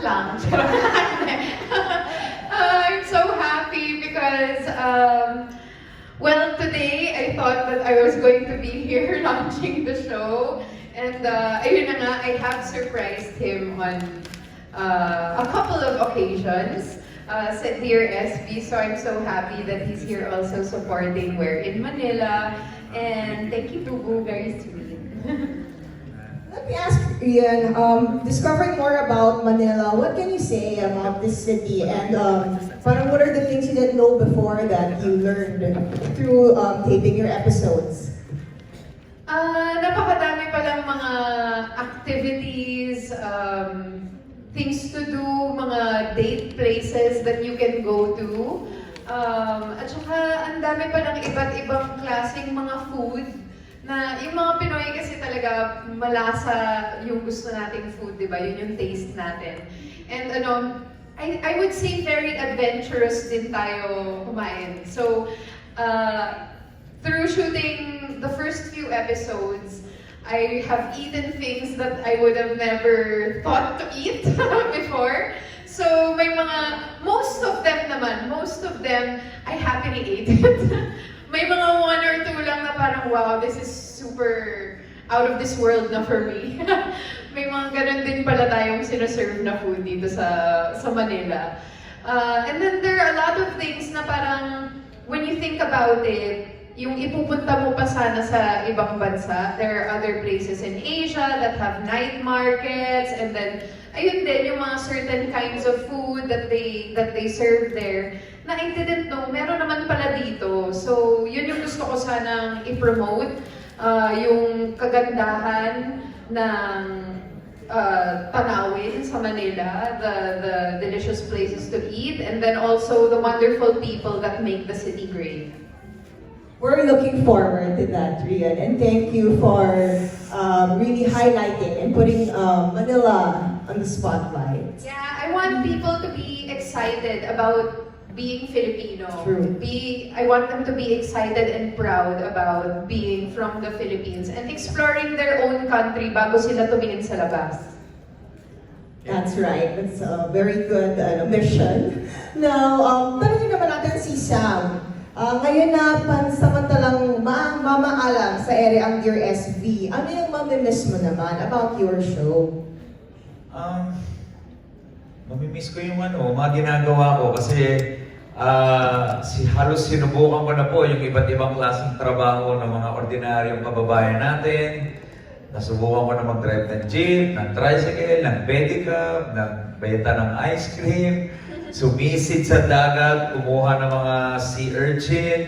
lang. I'm so happy because, well, today I thought that I was going to be here launching the show. And ayun na nga, I have surprised him on a couple of occasions sa Dear SB. So I'm so happy that he's here also supporting We're in Manila. And thank you, Bubu, very sweet. Let me ask Ian, discovering more about Manila, what can you say about this city? And parang what are the things you didn't know before that you learned through taping your episodes? Napakadami palang mga activities, things to do, mga date places that you can go to. At saka, ang dami palang iba't ibang klaseng mga food na yung mga Pinoy kasi talaga malasa yung gusto nating food, di ba? Yun yung taste natin. And I would say very adventurous din tayo kumain. So, through shooting the first few episodes, I have eaten things that I would have never thought to eat before. So, may most of them, I happily ate it. May mga one or two lang na parang, wow, this is super out of this world na for me. May mga ganun din pala tayong sinaserve na food dito sa Manila. And then there are a lot of things na parang, when you think about it, yung ipupunta mo pa sana sa ibang bansa, there are other places in Asia that have night markets, and then, ayun din, yung mga certain kinds of food that they serve there, na I didn't know, meron naman pala dito. So, yun yung gusto ko sanang i-promote, yung kagandahan ng tanawin sa Manila, the delicious places to eat, and then also the wonderful people that make the city great. We're looking forward to that, Rian, and thank you for really highlighting and putting Manila on the spotlight. Yeah, I want people to be excited about being Filipino. True. I want them to be excited and proud about being from the Philippines and exploring their own country bago sila tumingin sa labas. That's right. That's a very good mission. Now, tanongin naman natin si Sam. Ngayon na pansamantalang mamaalam sa ere ang Dear SB, ano yung mamimiss mo naman about your show? Mamimiss ko yung mga ginagawa ko kasi halos sinubukan ko na po yung iba't ibang klaseng trabaho ng mga ordinaryong kababayan natin. Nasubukan ko na mag-drive ng jeep, ng tricycle, ng pedicab, ng benta ng ice cream, sumisid sa dagat, kumuha ng mga sea urchin.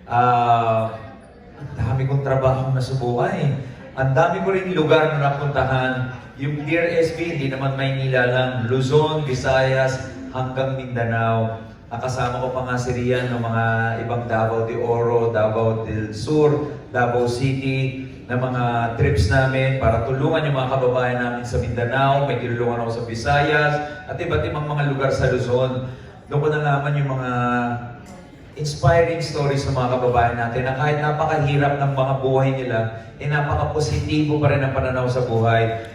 Ang dami kong trabaho nasubukan eh. Ang dami ko rin lugar na napuntahan. Yung Dear SB, hindi naman Maynila lang, Luzon, Visayas, hanggang Mindanao. Nakasama ko pa nga si Rian ng mga ibang Davao de Oro, Davao del Sur, Davao City, na mga trips namin para tulungan yung mga kababayan namin sa Mindanao. May tinulungan ako sa Visayas, at iba't ibang mga lugar sa Luzon. Doon ko nalaman yung mga inspiring stories ng mga kababayan natin na kahit napakahirap ng mga buhay nila, napaka-positibo pa rin ang pananaw sa buhay.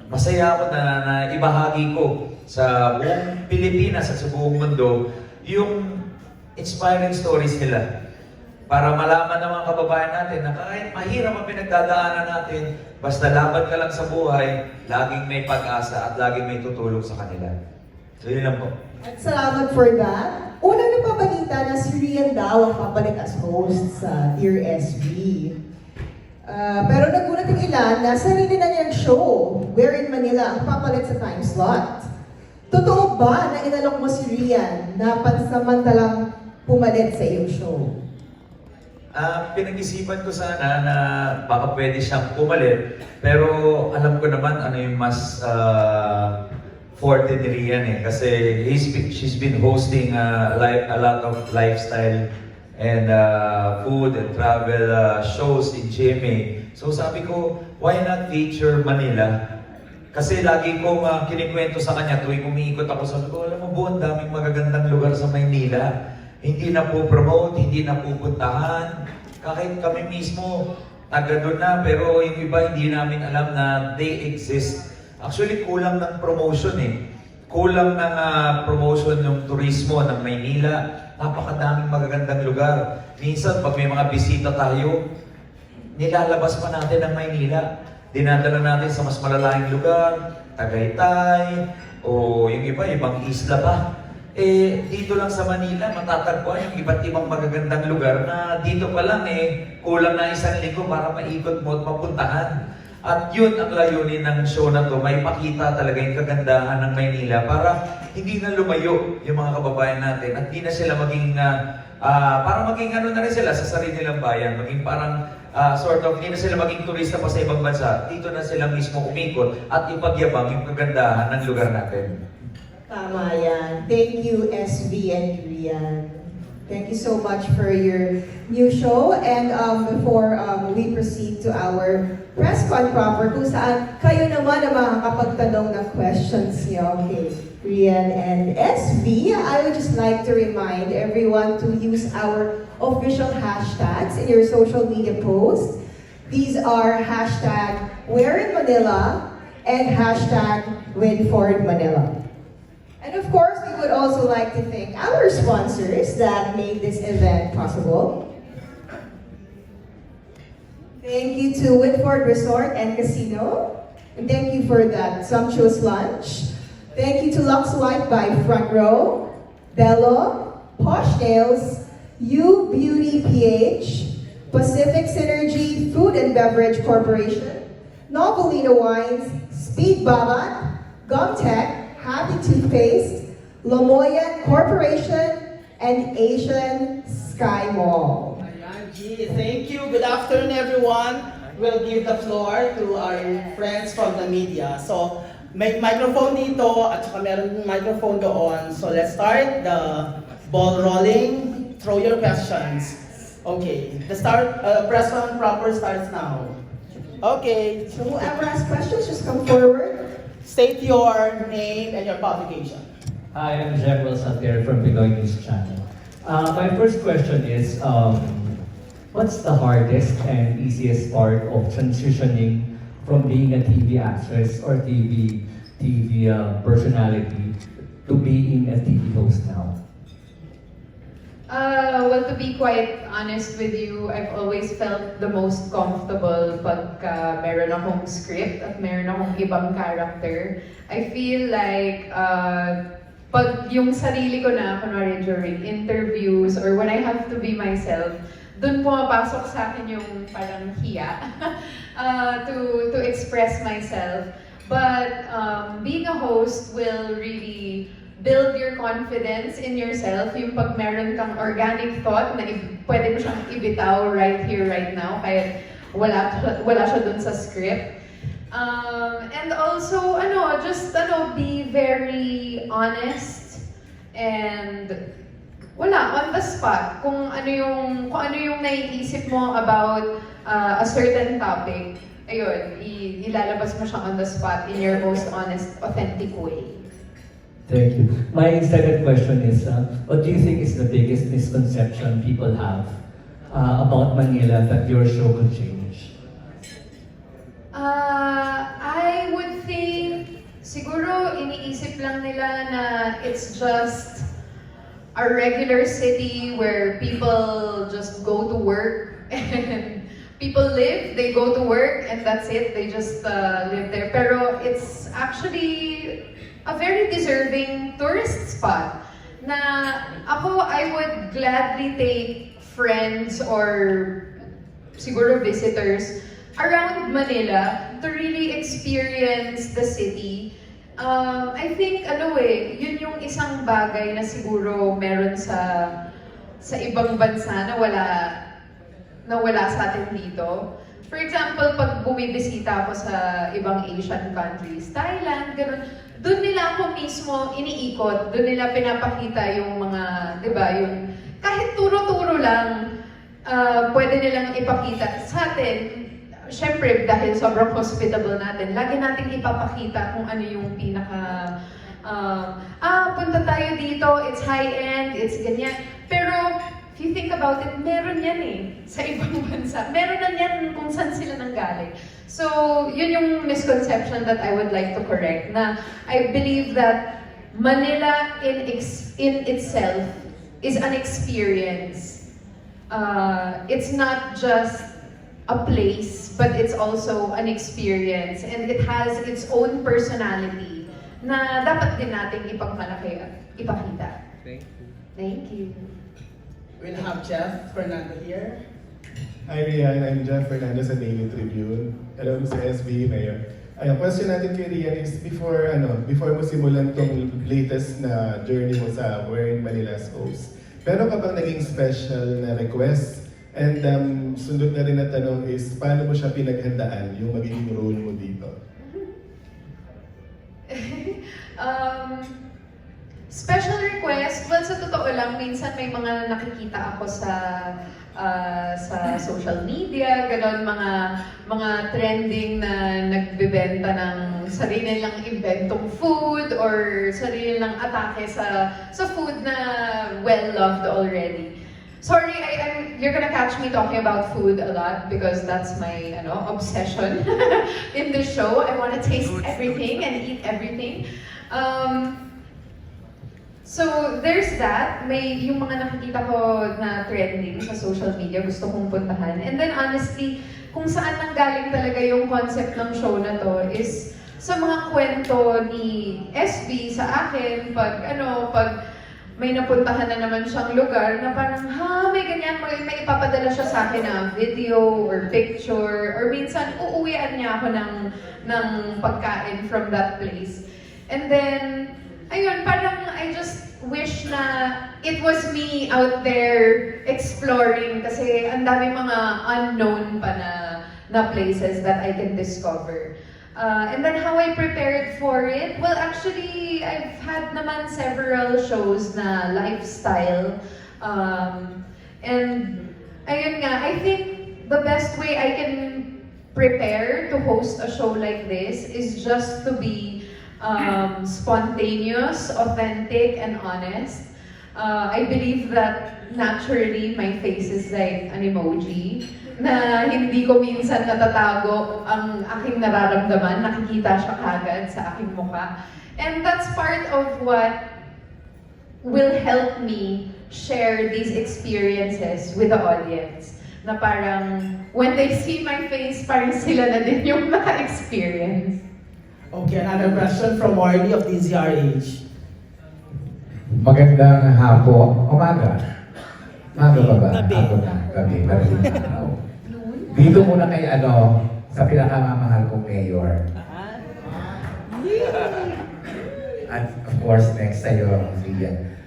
Masaya ako na ibahagi ko sa buong Pilipinas at sa buong mundo yung inspiring stories nila. Para malaman ng mga kababayan natin na kahit mahirap ang pinagdadaanan natin, basta laban ka lang sa buhay, laging may pag-asa at laging may tutulong sa kanila. So yun lang po. At salamat for that. Unang napabalita na si Rian daw ang papalit as host sa Dear SB. Pero nagulat yung ilan na sarili na niyang show, We're in Manila, ang papalit sa time slot. Totoo ba na inalok mo si Rian na pansamantalang pumalit sa iyong show? Pinag-isipan ko sana na baka pwede siyang pumalit, pero alam ko naman ano yung mas forte ni Rian eh. Kasi she's been hosting a lot of lifestyle and food and travel shows in GMA. So sabi ko, why not feature Manila? Kasi lagi kong kinikwento sa kanya tuwing umiikot ako, sabi ko, alam mo buong daming magagandang lugar sa Maynila. Hindi na po promote, hindi na pupuntahan. Kahit kami mismo, taga doon na, pero yung iba hindi namin alam na they exist. Actually, kulang ng promotion eh. kulang ng promotion ng turismo ng Maynila. Napakadaming magagandang lugar. Minsan, pag may mga bisita tayo, nilalabas pa natin ang Maynila. Dinadala natin sa mas malalayong lugar, Tagaytay, o yung iba, ibang isla pa. Eh, dito lang sa Manila, matatagpuan yung iba't ibang magagandang lugar na dito pa lang kulang na isang linggo para maikot mo at mapuntahan. At yun ang layunin ng show na to, may pakita talaga yung kagandahan ng Maynila para hindi na lumayo yung mga kababayan natin at hindi na sila maging, para maging ano na rin sila sa sarili nilang bayan, maging parang sort of, hindi na sila maging turista pa sa ibang bansa, dito na sila mismo umikot at ipagyabang yung kagandahan ng lugar natin. Tama yan. Thank you, SV and Rian. Thank you so much for your new show. And before we proceed to our press con proper, kung saan kayo naman ang makakapagtanong ng questions niyo, okay, Rian and SV, I would just like to remind everyone to use our official hashtags in your social media posts. These are hashtag Where in Manila and hashtag Winford Manila. And of course, we would also like to thank our sponsors that made this event possible. Thank you to Whitford Resort and Casino. And thank you for that sumptuous lunch. Thank you to Lux White by Front Row, Bello, Posh Nails, U Beauty PH, Pacific Synergy Food and Beverage Corporation, Novelino Wines, Speed Babat, Gumtech, Happy Toothpaste, Lamoyan Corporation, and Asian Sky Mall. Ayan, G. Thank you. Good afternoon, everyone. We'll give the floor to our friends from the media. So, may microphone dito at saka meron microphone doon. So, let's start the ball rolling. Throw your questions. Okay, the press con proper starts now. Okay, So whoever has questions, just come forward. state your name and your publication. Hi, I'm Jeffrey Santier from Pinoy News Channel. My first question is, what's the hardest and easiest part of transitioning from being a TV actress or TV personality to being a TV host now? Well, to be quite honest with you, I've always felt the most comfortable pagka meron akong script at meron akong ibang character. I feel like pag yung sarili ko na, kunwari during interviews or when I have to be myself, dun pumapasok sa akin yung parang hiya to express myself. But being a host will really build your confidence in yourself. Yung pag meron kang organic thought na pwede mo siyang ibitaw right here, right now, kahit wala siya dun sa script. And also, be very honest and on the spot. Kung ano yung naiisip mo about a certain topic, ayun, ilalabas mo siya on the spot in your most honest, authentic way. Thank you. My second question is, what do you think is the biggest misconception people have about Manila that your show could change? I would think, siguro iniisip lang nila na it's just a regular city where people just go to work and people live, they go to work and that's it, they just live there. Pero it's actually a very deserving tourist spot na I would gladly take friends or siguro visitors around Manila to really experience the city. I think yun yung isang bagay na siguro meron sa ibang bansa na wala sa atin dito. For example, pag bumibisita ako sa ibang Asian countries, Thailand, gano'n, doon nila ako mismo iniikot, doon nila pinapakita yung mga, di ba, yung kahit turo-turo lang, pwede nilang ipakita. Sa atin, syempre, dahil sobrang hospitable natin, lagi nating ipapakita kung ano yung pinaka, punta tayo dito, it's high-end, it's ganyan. Pero, if you think about it, meron yan sa ibang bansa. Meron na yan kung saan sila nanggaling. So, yun yung misconception that I would like to correct. Na I believe that Manila in itself is an experience. It's not just a place, but it's also an experience, and it has its own personality na dapat din nating ipagmalaki at ipakita. Thank you. We'll have Jeff Fernando here. Hi Rian, I'm Jeff Fernandez sa Daily Tribune. Hello sa SB Mayor. Ang question natin kay Rian is before mo simulan tong latest na journey mo sa Wearing Manila's Hopes, meron ka bang naging special na request? And sunod na rin na tanong is, paano mo siya pinaghandaan yung magiging role mo dito? Special request, well, sa totoo lang, minsan may mga nakikita ako sa social media, gano'n, mga trending na nagbebenta ng sarili nilang inventong food or sarili nilang atake sa food na well-loved already. Sorry, you're gonna catch me talking about food a lot because that's my obsession in the show. I want to taste everything and eat everything. So there's that. May yung mga nakikita ko na trending sa social media, gusto kong puntahan. And then honestly, kung saan nanggaling talaga yung concept ng show na to is sa mga kwento ni SB sa akin pag may napuntahan na naman siyang lugar na parang, may ganyan, may ipapadala siya sa akin na video or picture, or minsan uuwian niya ako ng pagkain from that place. And then, ayun, parang I just wish na it was me out there exploring kasi ang dami mga unknown pa na places that I can discover. And then how I prepared for it? Well, actually, I've had naman several shows na lifestyle. And ayun nga, I think the best way I can prepare to host a show like this is just to be spontaneous, authentic, and honest. I believe that naturally my face is like an emoji na hindi ko minsan natatago ang aking nararamdaman, nakikita siya kagad sa aking mukha. And that's part of what will help me share these experiences with the audience. Na parang, when they see my face, parang sila na din yung naka-experience. Okay, another question from Marley of DZRH. Magandang hapon. Umaga. Umaga pa ba? Gabi. Hapon na. Gabi. Madaling araw. Dito muna kay sa pinakamamahal kong mayor. At of course, next sa'yo, Rian.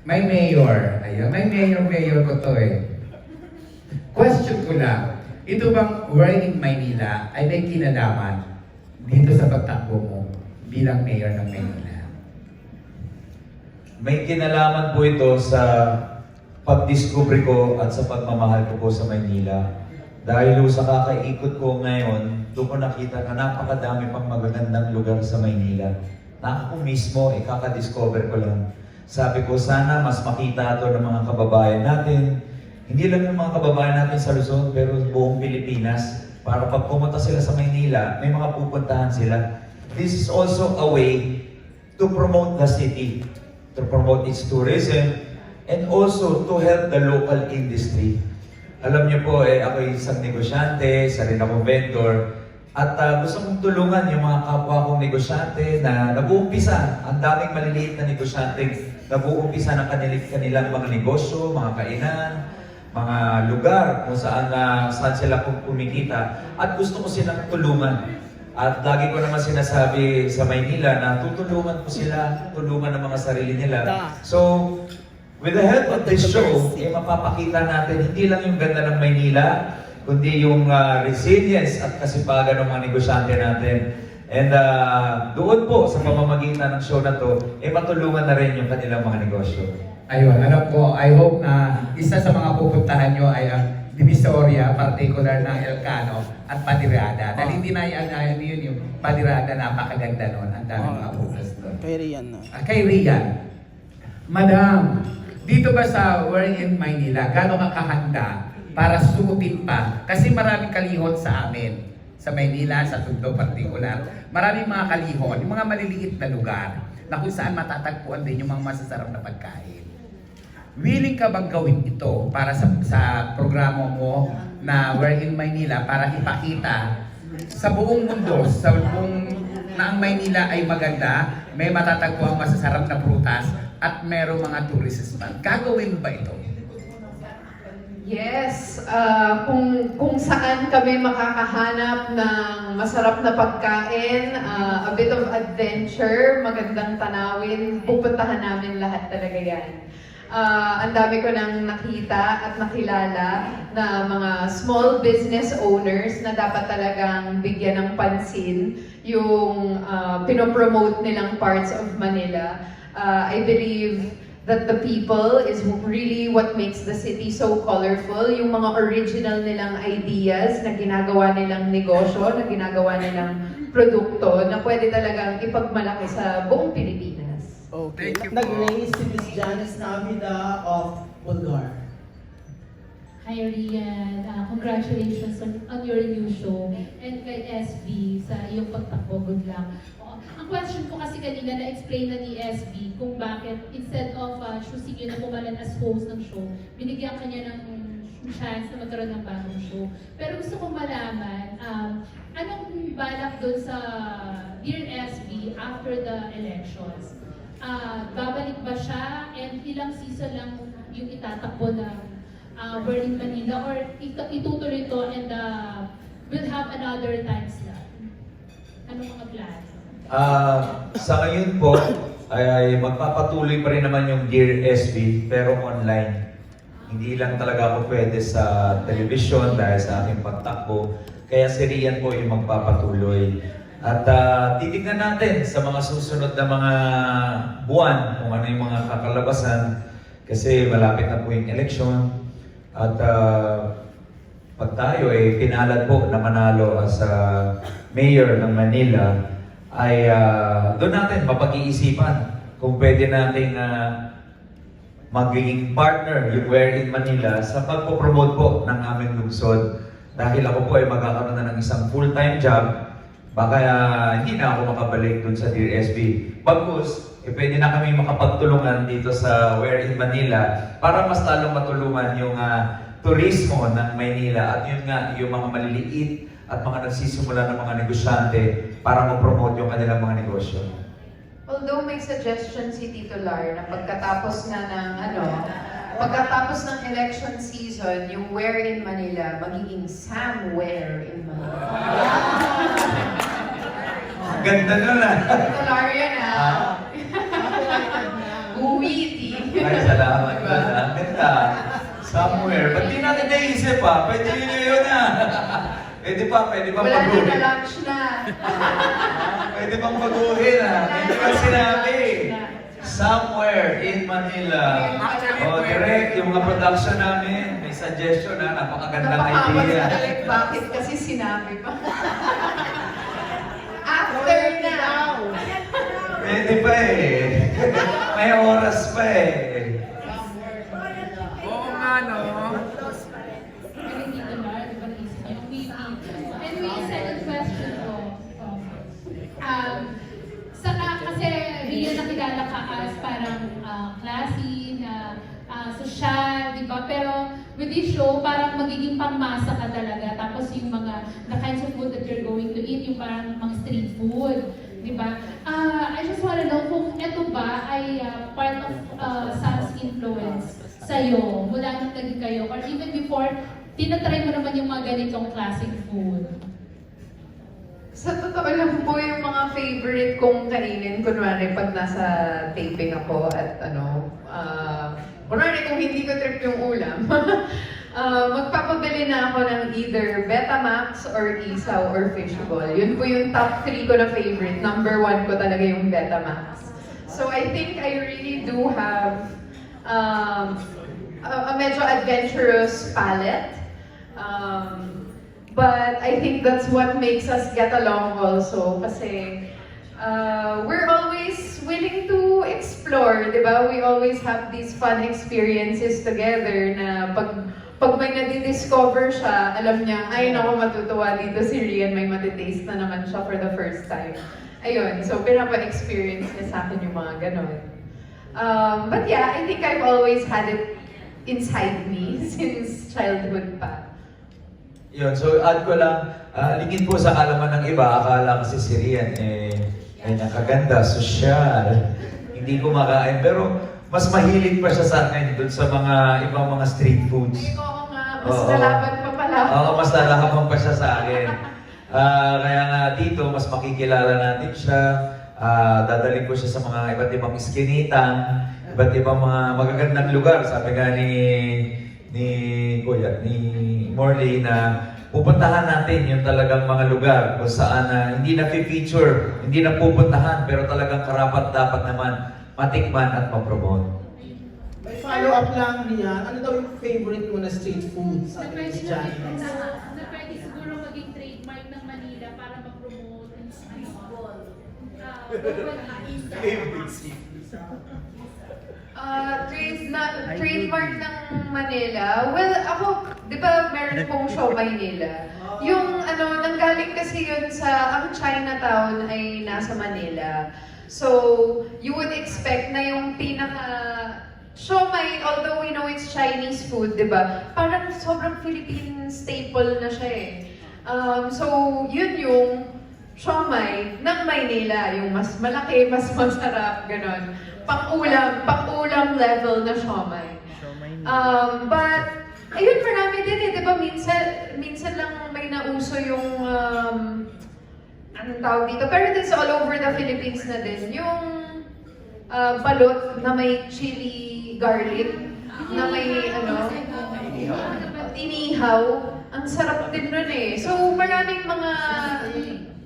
May mayor. Ayun, may mayor ko to eh. Question ko lang, ito bang Wearing in Maynila ay may kinalaman dito sa pagtakbo mo bilang mayor ng Maynila? May kinalaman po ito sa pag-discover ko at sa pagmamahal ko po sa Maynila. Dahil sa kakaikot ko ngayon, doon ko nakita na napakadami pang magagandang lugar sa Maynila. Na ako mismo, kakadiscover ko lang. Sabi ko, sana mas makita ito ng mga kababayan natin. Hindi lang ng mga kababayan natin sa Luzon, pero buong Pilipinas. Para pag pumunta sila sa Maynila, may mga pupuntahan sila. This is also a way to promote the city, to promote its tourism, and also to help the local industry. Alam niyo po, ako isang negosyante, isa rin ako vendor, at gusto kong tulungan yung mga kapwa kong negosyante na nag-uumpisa. Ang daming maliliit na negosyante nag-uumpisa ng kanilang mga negosyo, mga kainan, mga lugar kung saan sila kumikita. At gusto ko silang tulungan. At lagi ko naman sinasabi sa Maynila na tutulungan ko sila, tulungan ng mga sarili nila. So, with the help of this show, mapapakita natin hindi lang yung ganda ng Maynila, kundi yung resilience at kasipagan ng mga negosyante natin. And doon po, sa pamamagitan ng show na to, matulungan na rin yung kanilang mga negosyo. Ayun, alam ko, I hope na isa sa mga pupuntahan nyo ay ang Divisoria, particular ng Elcano at Padirada. Dahil hindi na yun yung Padirada, napakaganda nun. Ang dami mga pupuntas doon. Kay Rian na. Kay Rian, Madam, dito ba sa Wearing in Maynila, gano'n ka kahanda para suotin pa? Kasi maraming kalihon sa amin. Sa Maynila, sa Tondo particular. Maraming mga kalihon, yung mga maliliit na lugar. na kung saan matatagpuan din yung mga masasarap na pagkain. Willing ka bang gawin ito para sa programa mo na We're in Maynila para ipakita sa buong mundo, sa buong na ang Maynila ay maganda, may matatagpuan masasarap na prutas at merong mga tourist spot. Gagawin ba ito? Yes, kung saan kami makakahanap ng masarap na pagkain, a bit of adventure, magandang tanawin, pupuntahan namin lahat talaga yan. Ang dami ko nang nakita at nakilala na mga small business owners na dapat talagang bigyan ng pansin yung pinopromote nilang parts of Manila. I believe that the people is really what makes the city so colorful. Yung mga original nilang ideas na ginagawa nilang negosyo, na ginagawa nilang produkto na pwede talagang ipagmalaki sa buong Pilipinas. Okay. Thank you po. Nag-raise si Miss Janice Navida of Bulgar. Hi Rian, congratulations on your new show and kay SB sa iyong pagtakbo, good luck. Ang question ko kasi kanina na-explain na ni SB kung bakit instead of choosing you na pumalan as host ng show, binigyan kanya ng chance na magkaroon ng bagong show. Pero gusto kong malaman, anong balak doon sa Dear SB after the elections? Babalik ba siya and ilang season lang yung itatakbo ng We're in Manila or itutuloy ito and we'll have another time slot? Anong mga plans? Sa ngayon po, ay magpapatuloy pa rin naman yung Dear SB, pero online. Hindi lang talaga ako pwede sa television dahil sa aking pagtakbo. Kaya si Rian po yung magpapatuloy. At titignan natin sa mga susunod na mga buwan kung ano yung mga kakalabasan. Kasi malapit na po yung eleksyon. At pag tayo ay pinalad po na manalo as mayor ng Manila, ay doon natin mapag-iisipan kung pwede natin magiging partner yung We're in Manila sa pagpopromote po ng aming lungsod. Dahil ako po ay magkakaroon na ng isang full-time job, baka hindi na ako makabalik dun sa Dear SB. Bagkus, pwede na kami makapagtulungan dito sa We're in Manila para mas lalong matulungan yung turismo ng Maynila at yun nga, yung mga maliliit at mga nagsisimula ng mga negosyante para ma-promote yung kanilang mga negosyo. Although may suggestion si Tito Lar na pagkatapos na ng pagkatapos ng election season, yung We're in Manila magiging somewhere in Manila. Ganda nun Tito Lar yan Uwiti. Ay, salamat ka na. Ganda. Somewhere. Ba't di natin naisip Pwede yun Pwede pa Wala mag-uwi. na lunch na. Pwede pang mag-uwi Hindi ba sinabi? Somewhere in Manila. Direct, yung mga production namin, may suggestion napakagandang idea. Napakawalit bakit kasi sinabi pa. After na. Pwede pa May oras pa Oo nga, no? Galing dito Lar, di ba naisip niyo? Anyway, second question ko. Kasi Rian nakilala ka as parang classy, social, di ba? Pero with this show, parang magiging pangmasa ka talaga. Tapos yung the kinds of food that you're going to eat, yung parang mga street food, di ba? I just wanna know kung ito ba ay part of Sam's influence sa'yo, mula nung naging kayo, or even before, tinatry mo naman yung mga ganitong classic food. Sa totoo lang po yung mga favorite kong kainin, kunwari pag nasa taping ako at kunwari kung hindi ko trip yung ulam, magpapabili na ako ng either Betamax or Isaw or Fishball. Yun po yung top 3 ko na favorite. Number 1 ko talaga yung Betamax. So I think I really do have a medyo adventurous palate. But I think that's what makes us get along also kasi we're always willing to explore, di ba? We always have these fun experiences together na pag may nadidiscover siya, alam niya, ay naku, matutuwa dito si Rian, may matitaste na naman siya for the first time. Ayun, so pinapa-experience niya sa akin yung mga ganon. But yeah, I think I've always had it inside me since childhood pa. Yun, so add ko lang, lingid po sa kalaman ng iba, akala kasi si Rian ay nakaganda, sosyal, hindi kumakain, pero mas mahilig pa siya sa akin dun sa mga ibang mga street foods. Ay, oo nga, mas Oo. nalaban pa pala. Oo, mas lalahaman pa siya sa akin. Kaya nga dito, mas makikilala natin siya. Dadalhin ko siya sa mga iba't ibang iskinitang, iba't ibang mga magagandang lugar. Sabi nga ni Kuya, ni Morley na pupuntahan natin yung talagang mga lugar kung saan hindi na feature, hindi na pupuntahan, pero talagang karapat dapat naman matikman at ma-promote. May follow-up lang, Rian. Ano daw yung favorite mo na street food sa Na pwede, Miss Johnny? na pwede siguro maging trademark ng Manila para mag-promote ng streetball. Trademark ng Manila. Well, ako, di ba meron pong siomay nila? Yung nanggaling kasi yun sa, ang Chinatown ay nasa Manila. So, you would expect na yung siomay, although we know it's Chinese food, di ba? Parang sobrang Philippine staple na siya eh. So, yun yung siomay ng Maynila, yung mas malaki, mas masarap, ganon. Pang-ulam level na siomay. But, ayun, marami din eh, di ba? Minsan lang may nauso yung, anong tawag dito? Pero this all over the Philippines na din. Yung balot na may chili garlic, na may inihaw. Ang sarap din nun eh. So, maraming mga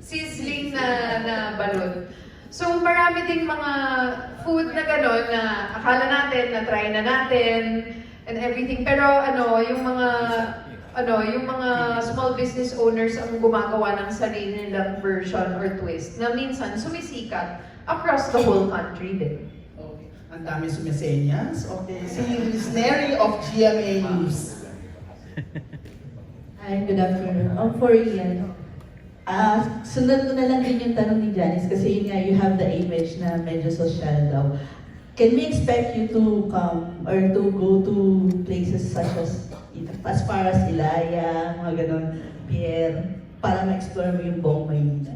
sizzling na balot. So, marami ding mga food na gano'n na akala natin, na try na natin, and everything. Pero yung mga small business owners ang gumagawa ng sarili nilang version or twist na minsan sumisikat across the whole country din. Okay. Ang dami sumisenyas. Okay. Si Miss Neri of GMA News. Hi, good afternoon. For Ian, sunod ko na lang din yung tanong ni Janice kasi yun nga, you have the image na medyo social daw. Can we expect you to come or to go to places such as far as Ilaya, mga ganon, Pierre, para ma-explore mo yung buong Maynila?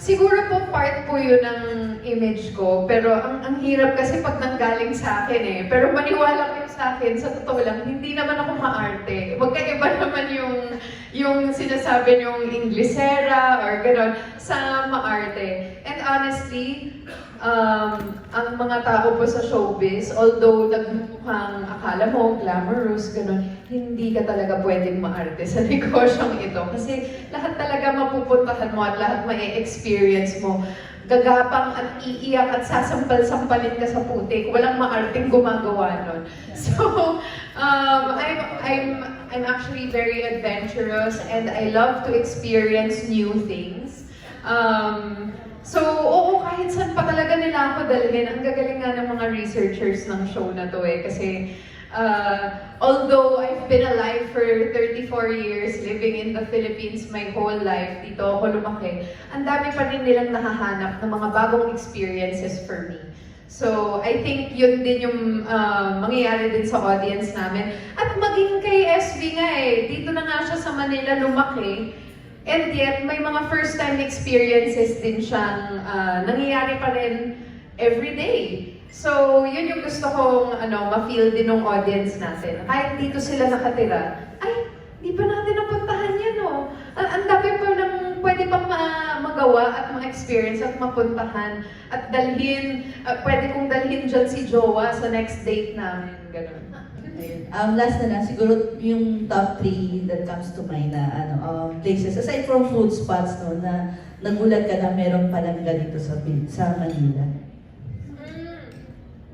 Siguro po part po yun ng image ko, pero ang hirap kasi pag nanggaling sa akin eh. Pero maniwala kayo sa akin, sa totoo lang, hindi naman ako maarte. Magkaiba naman yung sinasabi niyong Inglesera or gano'n sa maarte. And honestly, ang mga tao po sa showbiz, although nagmukhang akala mo glamorous, gano'n, hindi ka talaga pwedeng maarte sa negosyong ito. Kasi lahat talaga mapupuntahan mo at lahat ma-experience mo. Gagapang at iiyak at sasampal-sampalin ka sa putik. Walang maarting gumagawa nun. So, I'm actually very adventurous and I love to experience new things. So, oo, kahit saan pa talaga nila ako dalhin. Ang gagaling nga ng mga researchers ng show na to eh. Kasi, although I've been alive for 34 years, living in the Philippines my whole life, dito ako lumaki, ang dami pa rin nilang nahahanap ng mga bagong experiences for me. So, I think yun din yung mangyayari din sa audience namin. At maging kay SB nga eh, dito na nga siya sa Manila lumaki. And yet, may mga first-time experiences din siyang nangyayari pa rin every day. So, yun yung gusto kong ma-feel din ng audience natin. Kahit dito sila nakatira, ay, di pa natin napuntahan yan, oh. Ang dami pa nang pwede pang magawa at ma-experience at mapuntahan. At dalhin, pwede kong dalhin dyan si Jowa sa next date namin. Ganun. Last na lang, siguro yung top 3 that comes to mind na places, aside from food spots, no, na nagulat ka na meron palang ganito sa Manila.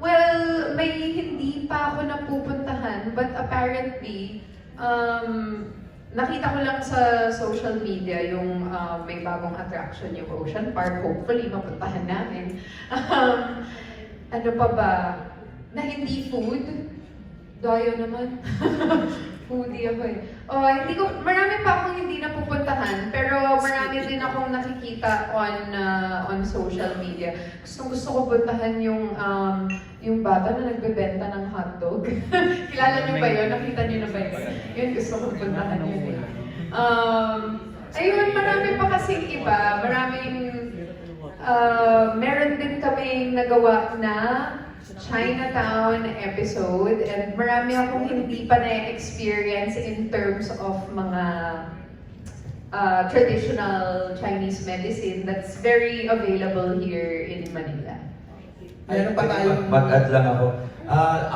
Well, may hindi pa ako napupuntahan, but apparently, nakita ko lang sa social media yung may bagong attraction yung Ocean Park. Hopefully, mapuntahan namin. Ano pa ba? Na hindi food? Dayo naman. Foodie ako eh. Oh, hindi ko, marami pa akong hindi napupuntahan, pero marami din akong nakikita on social media. Gusto ko puntahan yung bata na nagbebenta ng hotdog. Kilala niyo ba yun? Nakita niyo na ba yun? Yun, gusto ko puntahan yun eh. Ayun, marami pa kasing iba. Meron din kaming nagawa na Chinatown episode, and marami akong hindi pa na-experience in terms of mga traditional Chinese medicine that's very available here in Manila. Meron pa tayong... Mag-add lang ako.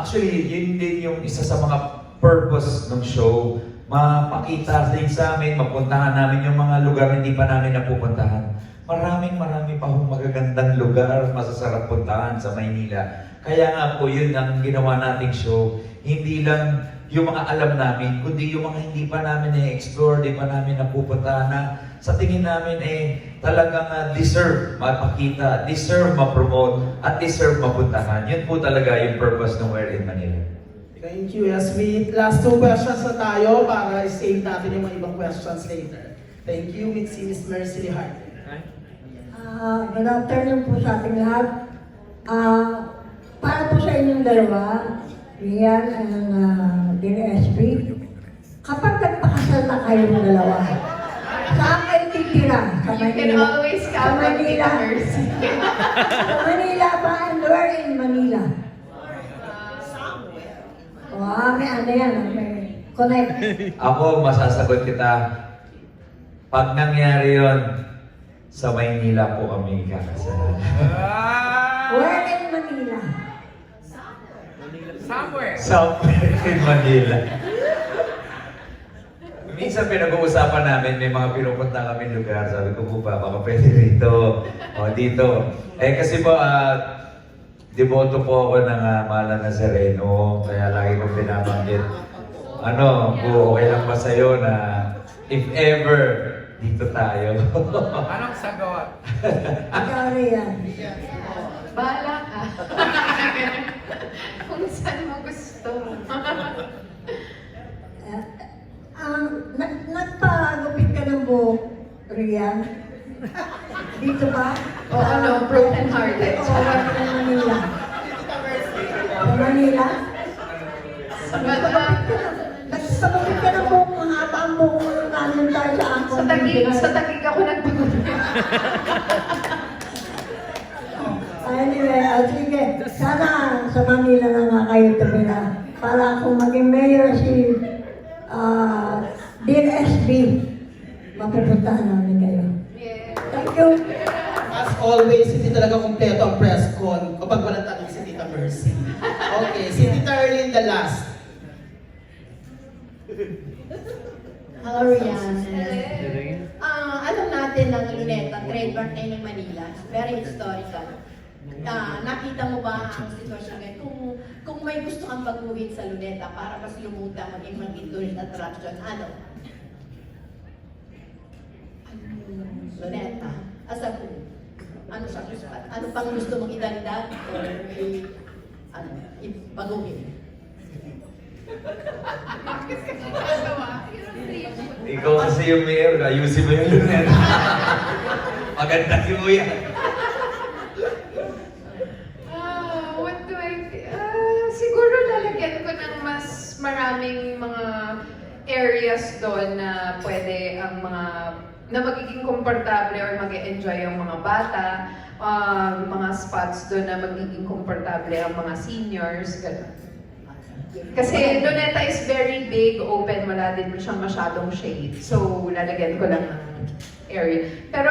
Actually, yun din yung isa sa mga purpose ng show. Mapakita din sa amin, mapuntahan namin yung mga lugar na hindi pa namin napupuntahan. Marami pa akong magagandang lugar, masasarap puntahan sa Maynila. Kaya nga po, yun ang ginawa nating show. Hindi lang yung mga alam namin, kundi yung mga hindi pa namin na-explore, hindi pa namin napupuntahan na sa tingin namin talagang deserve mapakita, deserve ma-promote, at deserve mapuntahan. Yun po talaga yung purpose ng We're in Manila. Thank you, Yasmin. Last 2 questions na tayo para save natin yung mga ibang questions later. Thank you, Miss Mercy Hart. Good afternoon po sa ating lahat. Para po sa inyong dalawa, Rian and DSP, kapag nagpakasal na kayong dalawa, saan kayo titira? Sa You can Manila? always Sa count on Manila? Tita Mercy. Sa Manila ba? And where in Manila? May ano yan, may connect. Ako, masasagot kita, pag nangyari yon sa Maynila po kami kakasal. Where in Manila? Somewhere in Manila. Minsan pinag-uusapan namin, may mga pinupunta kami lugar. Sabi ko po ba, baka pwede rito o dito. Kasi po, devoto po ako ng Mahal na Nazareno. Kaya lagi kong binabanggit. Kung okay lang ba sa'yo na if ever, dito tayo. Anong sagot? Ikaw, Rian. Bahala ka. Kung saan mo gusto. Nagpagupit ka ng buhok, Rian. Dito ba? O broken hearted. O sa Manila? Sa Manila? Nagpagupit ka ng buhok, mahaba ang buhok mo nung namin tayo sa ako. Sa tagig ako nagpagupit. Anyway, sige. Sana sa Manila na nga kayo tumira. Para kung maging mayor si Dear SB, mapupuntahan namin kayo. Yeah. Thank you. As always, hindi talaga kompleto ang press con kapag walang tanong si Tita Mercy. Okay, si Tita Erlyn, the last. Hello, Rian. Alam natin ng Luneta, trademark na yun ng Manila. Very historical. Nakita mo ba ang sitwasyon ngayon? Kung may gusto kang baguhin sa Luneta para mas lumuta, maging tourist attraction, ano? Luneta. As a group. Ano sa spot? Ano pang gusto mong idagdag? Or baguhin? Ikaw kasi yung mayor, ayusin mo yung lunet. Maganda mo yan. What do I siguro lalagyan ko ng mas maraming mga areas doon na pwede ang na magiging komportable or mag-enjoy ang mga bata, mga spots doon na magiging komportable ang mga seniors, gano'n. Kasi Luneta is very big, open, wala din siyang masyadong shade. So, lalagyan ko lang ng area. Pero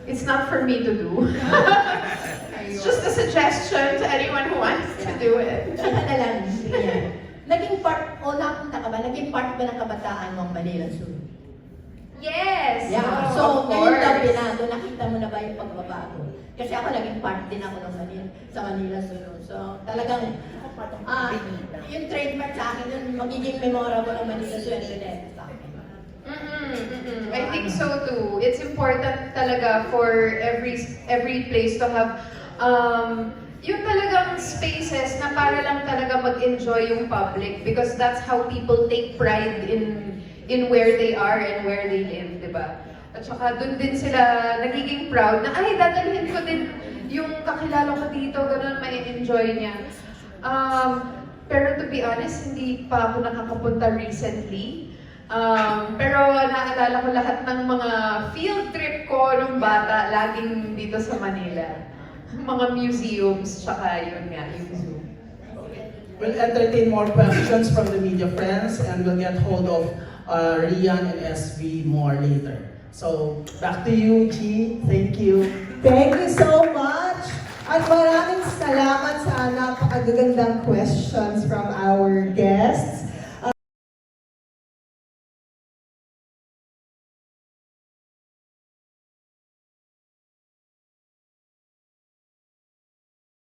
it's not for me to do. It's just a suggestion to anyone who wants to do it. Isa na lang, Rian. Naging part, napunta ka ba? Naging part ba ng kabataan mo ang Manila Zoo? Yes! Yeah. So, ngayon gabi na, doon nakita mo na ba yung pagbabago? Kasi ako naging part din ako ng Manila, sa Manila Zoo. So, talagang, yung trademark sa akin, yung magiging memorable ang Manila Zoo and Luneta sa akin. I think so too. It's important talaga for every place to have yung talagang spaces na para lang talaga mag-enjoy yung public because that's how people take pride in where they are and where they live, di ba? At saka dun din sila nagiging proud na, ay, dadalhin ko din yung kakilala ko dito, ganun, mai-enjoy niya. Pero to be honest, hindi pa ako nakakapunta recently. Pero naalala ko lahat ng mga field trip ko nung bata, laging dito sa Manila. Mga museums, tsaka yun nga, yung zoo. We'll entertain more questions from the media friends and we'll get hold of Rian and SB more later. So, back to you, G. Thank you. Thank you so much! At maraming salamat sa napakagagandang questions from our guests.